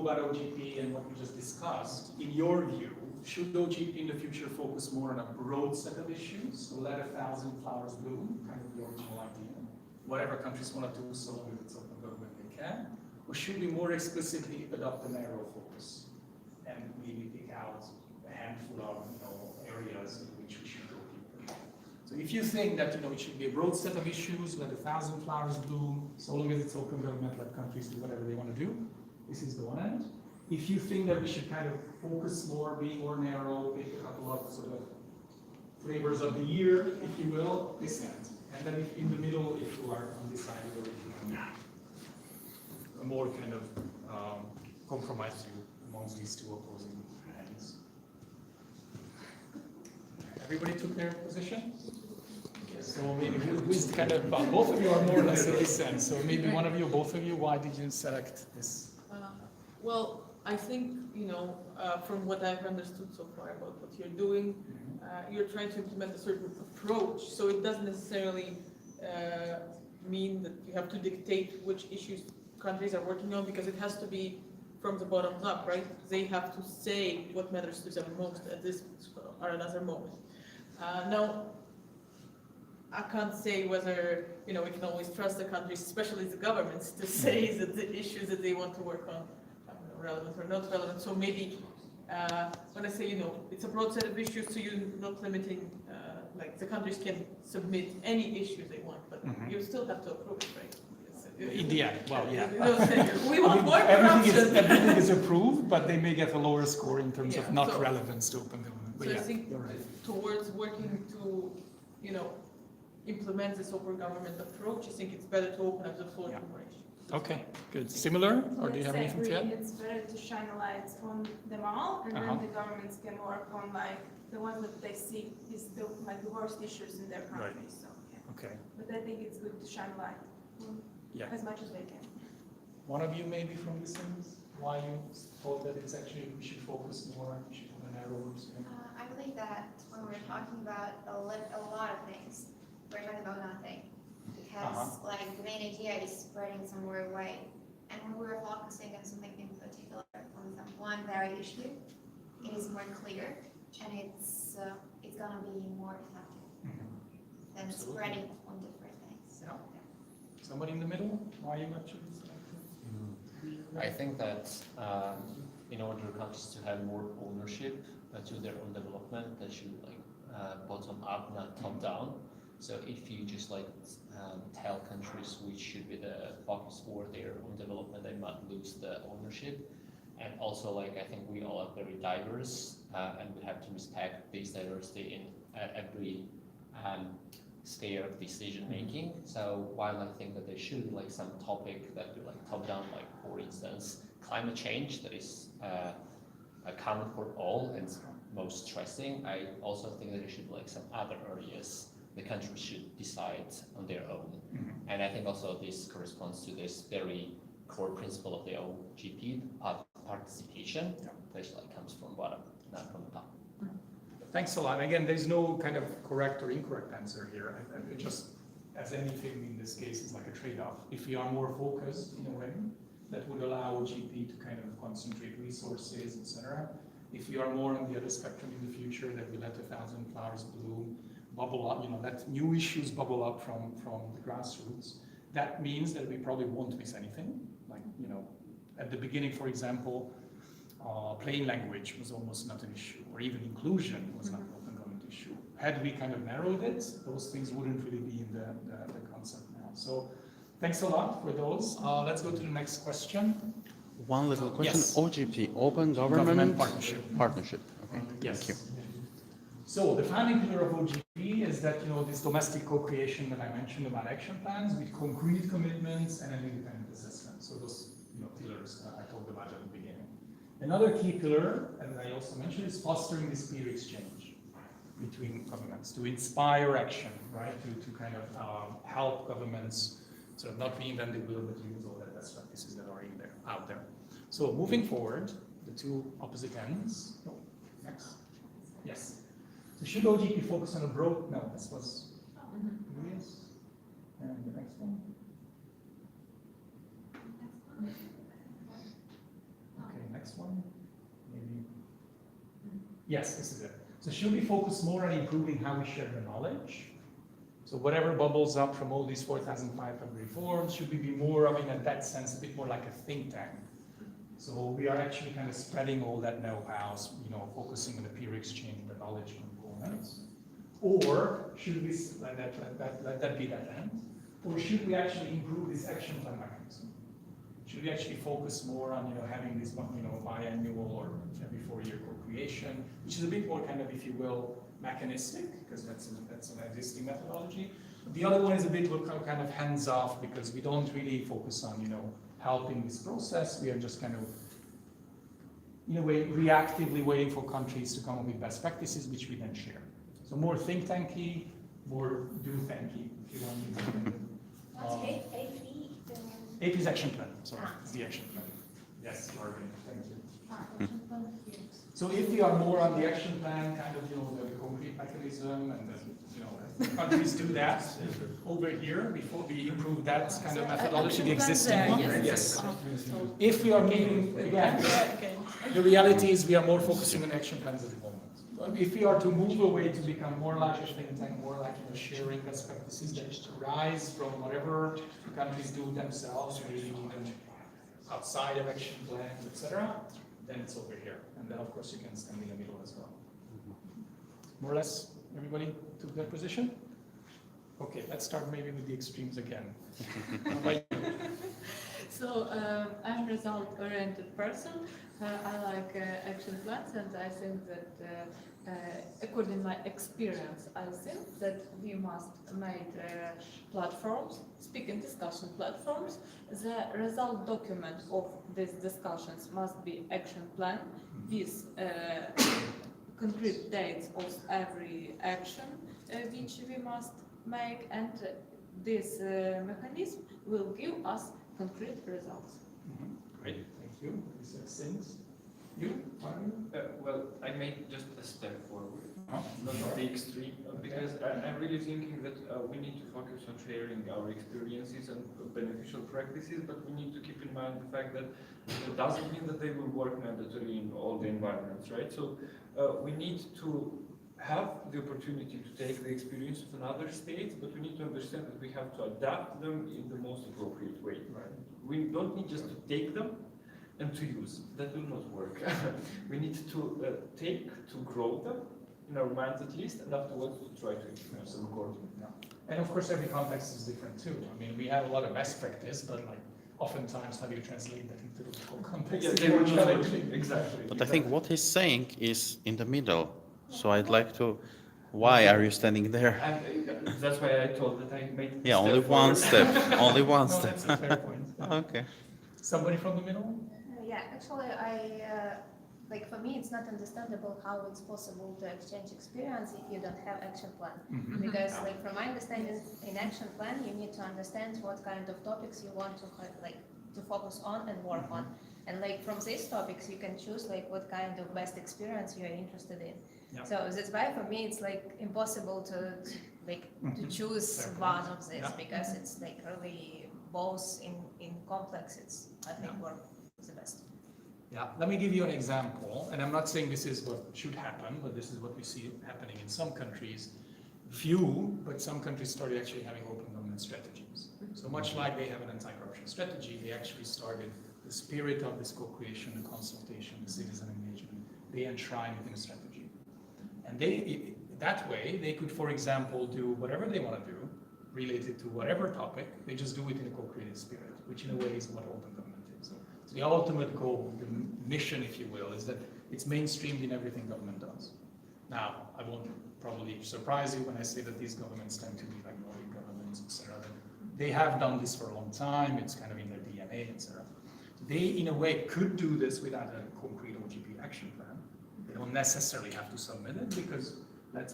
about OGP and what we just discussed, in your view, should OGP in the future focus more on a broad set of issues, so let 1,000 flowers bloom, kind of the original idea, whatever countries want to do, so long as it's open government they can, or should we more explicitly adopt a narrow focus and maybe pick out a handful of areas in which we should go deeper? So if you think that it should be a broad set of issues, let 1,000 flowers bloom, so long as it's open government, let countries do whatever they want to do, this is the one end. If you think that we should kind of focus more, be more narrow, pick a couple of sort of flavors of the year, if you will, this end. And then if in the middle, if you are undecided, or if you have a more kind of compromise view amongst these two opposing ends. Everybody took their position? So maybe who's kind of, both of you are more or less at this end. So maybe one of you, both of you, why did you select this? Well, I think, from what I've understood so far about what you're doing, you're trying to implement a certain approach. So it doesn't necessarily mean that you have to dictate which issues countries are working on, because it has to be from the bottom up, right? They have to say what matters to them most at this or another moment. Now, I can't say whether, we can always trust the countries, especially the governments, to say that the issues that they want to work on are relevant or not relevant. So maybe when I say, it's a broad set of issues, so you're not limiting, like the countries can submit any issues they want, but you still have to approve it, right? In the end, well, yeah. We want more everything is approved, but they may get a lower score in terms of not relevance to open government. But so I think towards working to, implement this open government approach, I think it's better to open up the floor to more issues. Okay, good. Similar, or do you have anything to add? It's better to shine a light on them all, and then the governments can work on the ones that they see is the worst issues in their countries. So, Okay. But I think it's good to shine light on as much as they can. One of you maybe from this end, why you thought that it's actually we should focus more, we should have a narrower scope? I believe that when we're talking about a lot of things, we're talking about nothing. Because the main idea is spreading somewhere away. And when we're focusing on something in particular, on one very issue, it is more clear and it's gonna be more effective than spreading on different things. So, Somebody in the middle? Why you actually selected? I think that in order for countries to have more ownership to their own development, they should bottom up, not top down. So if you just tell countries which should be the focus for their own development, they might lose the ownership. And also, I think we all are very diverse, and we have to respect this diversity in every sphere of decision making. So while I think that there should be some topic that be top down, for instance, climate change, that is common for all and most stressing, I also think that there should be some other areas the country should decide on their own. And I think also this corresponds to this very core principle of the OGP, participation, that comes from bottom, not from the top. Thanks a lot. Again, there's no kind of correct or incorrect answer here. It just, as anything in this case, is like a trade-off. If we are more focused in a way, that would allow OGP to kind of concentrate resources, etc. If we are more on the other spectrum in the future, that we let 1,000 flowers bloom, bubble up, let new issues bubble up from the grassroots. That means that we probably won't miss anything. At the beginning, for example, plain language was almost not an issue, or even inclusion was not an open government issue. Had we kind of narrowed it, those things wouldn't really be in the concept now. So thanks a lot for those. Let's go to the next question. One little question. Yes. OGP, Open Government Partnership. Okay. Yes. Thank you. So the founding pillar of OGP is that this domestic co-creation that I mentioned about action plans with concrete commitments and an independent assessment. So those pillars I talked about at the beginning. Another key pillar, and I also mentioned, is fostering this peer exchange between governments to inspire action, right? To kind of help governments sort of not reinvent the wheel, but use all the best practices that are out there. So moving forward, the two opposite ends. No, next. Yes. So should OGP focus on a broad? No, this was yes. And the next one. Okay. Yes, this is it. So should we focus more on improving how we share the knowledge? So whatever bubbles up from all these 4,500 reforms, should we be more, I mean, in that sense, a bit more like a think tank? So we are actually kind of spreading all that know-how, you know, focusing on the peer exchange, the knowledge components. Or should we let that be that end? Or should we actually improve this action plan mechanism? Should we actually focus more on, you know, having this, you know, biannual or every 4-year co-creation, which is a bit more kind of, if you will, mechanistic, because that's an existing methodology. The other one is a bit more kind of hands-off, because we don't really focus on, you know, helping this process. We are just kind of, in a way, reactively waiting for countries to come up with best practices, which we then share. So more think tanky, more do thanky, if you want. What's AP? AP is action plan, sorry, it's the action plan. Yes, Marvin, thank you. So if we are more on the action plan, kind of, you know, the concrete mechanism, and the, you know, countries do that over here, before we improve that kind of methodology, the existing one. Yes. If we are moving, again, the reality is we are more focusing on action plans at the moment. But if we are to move away to become more like a think tank, more like, you know, sharing best practices that arise from whatever countries do themselves, maybe even outside of action plans, etc., then it's over here. And then, of course, you can stand in the middle as well. More or less, everybody took their position? Okay, let's start maybe with the extremes again. So I'm a result-oriented person. I like action plans, and I think that according to my experience, I think that we must make platforms, speaking discussion platforms. The result document of these discussions must be action plan with concrete dates of every action which we must make, and this mechanism will give us concrete results. Great, thank you. This makes sense. You, Mario? Well, I made just a step forward, Oh. not the extreme, because I'm really thinking that we need to focus on sharing our experiences and beneficial practices, but we need to keep in mind the fact that it doesn't mean that they will work mandatory in all the environments, right? So we need to have the opportunity to take the experience of another state, but we need to understand that we have to adapt them in the most appropriate way. Right. We don't need just to take them and to use. That will not work. We need to take, to grow them, in our minds at least, and afterwards to try to implement them accordingly. Yeah. And of course, every context is different too. I mean, we have a lot of best practice, but like oftentimes, how do you translate that into the local context? Yeah, is they more will not work. challenging. Exactly. But I think what he's saying is in the middle. So I'd like to, why are you standing there? And that's why I told that I made. Yeah, only one step, only one No, step. that's a fair point. Okay. Somebody from the middle? Yeah, actually, like for me, it's not understandable how it's possible to exchange experience if you don't have action plan. Mhm. Because, like, from my understanding, in action plan, you need to understand what kind of topics you want to to focus on and work on. And like from these topics, you can choose like what kind of best experience you are interested in. Yeah. So that's why for me it's like impossible to choose Fair one point. of these, Yeah. because it's like really both in complex. It's I think work is the best. Yeah, let me give you an example, and I'm not saying this is what should happen, but this is what we see happening in some countries. Few, but some countries started actually having open government strategies. So much like they have an anti-corruption strategy, they actually started the spirit of this co-creation, the consultation, the citizen engagement, they enshrine within a strategy. And that way, they could, for example, do whatever they want to do related to whatever topic, they just do it in a co-creative spirit, which in a way is what open government is. So the ultimate goal, the mission, if you will, is that it's mainstreamed in everything government does. Now, I won't probably surprise you when I say that these governments tend to be like Nordic governments, etc. They have done this for a long time, it's kind of in their DNA, etc. They, in a way, could do this without a concrete OGP action plan. They don't necessarily have to submit it, because let's